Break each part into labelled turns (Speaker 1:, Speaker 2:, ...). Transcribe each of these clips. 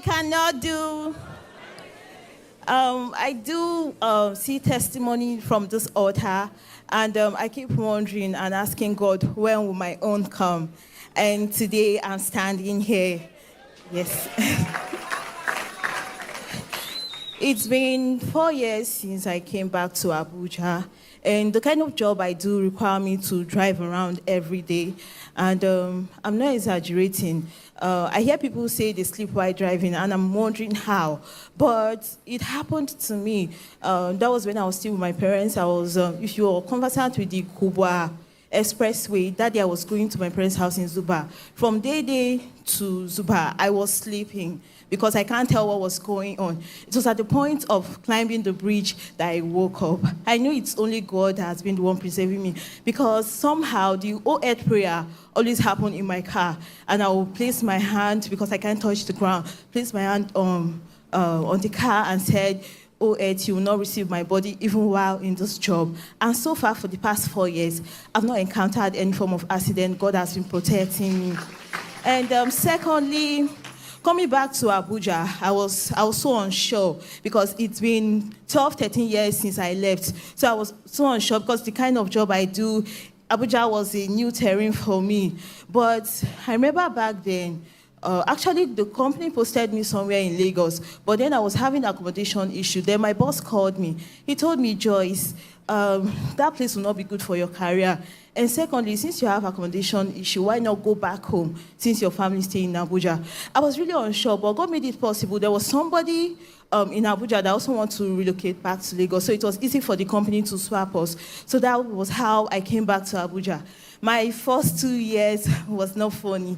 Speaker 1: cannot do. I do see testimony from this altar, and I keep wondering and asking God, when will my own come? And today I'm standing here. Yes. It's been 4 years since I came back to Abuja, and the kind of job I do require me to drive around every day, and I'm not exaggerating. I hear people say they sleep while driving, and I'm wondering how, but it happened to me. That was when I was still with my parents. I was, if you're conversant with the Kubwa Expressway, that day I was going to my parents' house in Zuba. From day to Zuba, I was sleeping because I can't tell what was going on. It was at the point of climbing the bridge that I woke up. I know it's only God that has been the one preserving me, because somehow the O-Earth prayer always happened in my car, and I will place my hand, because I can't touch the ground, place my hand on the car and said, "Oh, Earth, you will not receive my body even while in this job." And so far, for the past 4 years, I've not encountered any form of accident. God has been protecting me. And secondly, coming back to Abuja, I was so unsure, because it's been 12, 13 years since I left. So I was so unsure, because the kind of job I do, Abuja was a new terrain for me. But I remember back then, actually, the company posted me somewhere in Lagos, but then I was having an accommodation issue. Then my boss called me. He told me, "Joyce, that place will not be good for your career. And secondly, since you have accommodation issue, why not go back home since your family is staying in Abuja?" I was really unsure, but God made it possible. There was somebody in Abuja that also wanted to relocate back to Lagos, so it was easy for the company to swap us. So that was how I came back to Abuja. My first 2 years was not funny.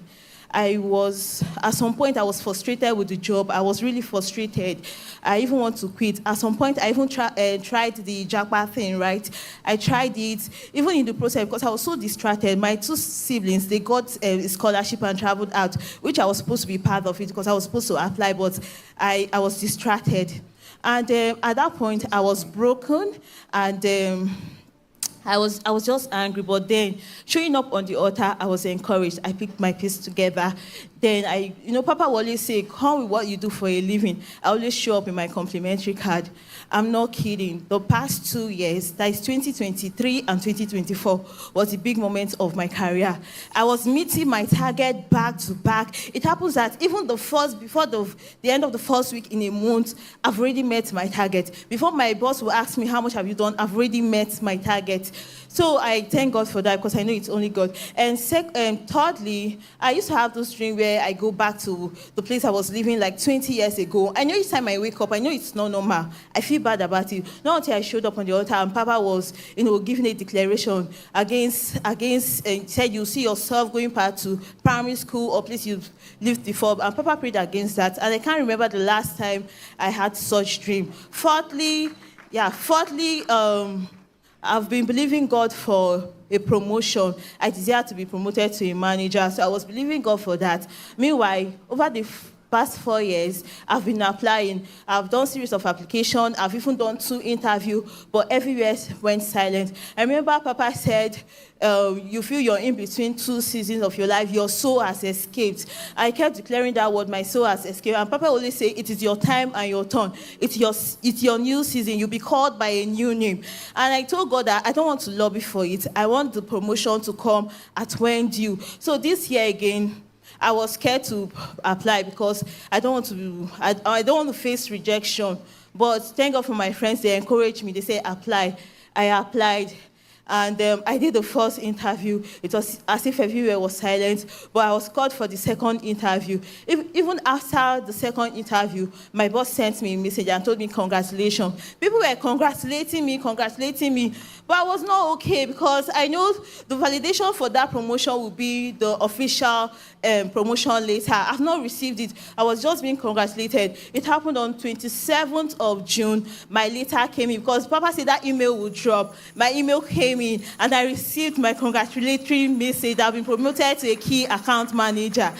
Speaker 1: At some point, I was frustrated with the job. I was really frustrated. I even want to quit. At some point, I even tried the Japa thing, right? I tried it, even in the process, because I was so distracted. My 2 siblings, they got a scholarship and traveled out, which I was supposed to be part of it, because I was supposed to apply, but I was distracted. And at that point, I was broken, and I was just angry, but then showing up on the altar, I was encouraged. I picked my piece together. Then Papa will always say, "Come with what you do for a living." I always show up in my complimentary card. I'm not kidding. The past 2 years, that is 2023 and 2024, was the big moment of my career. I was meeting my target back to back. It happens that even before the end of the first week in a month, I've already met my target. Before my boss will ask me, "How much have you done?" I've already met my target. So I thank God for that, because I know it's only God. And thirdly, I used to have this dream where I go back to the place I was living like 20 years ago. I know each time I wake up, I know it's not normal. I feel bad about it. Not until I showed up on the altar and Papa was, giving a declaration against said, "You see yourself going back to primary school or place you've lived before." And Papa prayed against that. And I can't remember the last time I had such dream. Fourthly, I've been believing God for a promotion. I desire to be promoted to a manager, so I was believing God for that. Meanwhile, over the past 4 years, I've been applying. I've done series of applications. I've even done 2 interviews, but everywhere went silent. I remember Papa said, "You feel you're in between 2 seasons of your life. Your soul has escaped." I kept declaring that word, "My soul has escaped." And Papa always say, "It is your time and your turn. It's your new season. You'll be called by a new name." And I told God that I don't want to lobby for it. I want the promotion to come at when due. So this year again, I was scared to apply, because I don't want to face rejection. But thank God for my friends. They encouraged me. They said, "Apply." I applied. And I did the first interview. It was as if everywhere was silent, but I was called for the second interview. Even after the second interview, my boss sent me a message and told me, "Congratulations." People were congratulating me, but I was not okay, because I know the validation for that promotion will be the official promotion later. I've not received it. I was just being congratulated. It happened on 27th of June. My letter came in, because Papa said that email would drop. My email came in, and I received my congratulatory message. I've been promoted to a key account manager.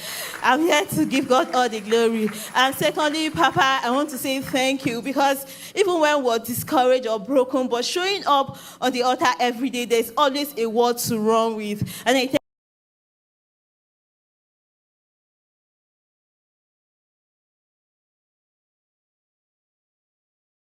Speaker 1: I'm here to give God all the glory. And secondly, Papa, I want to say thank you, because even when we're discouraged or broken, but showing up on the altar every day, there's always a word to run with. And I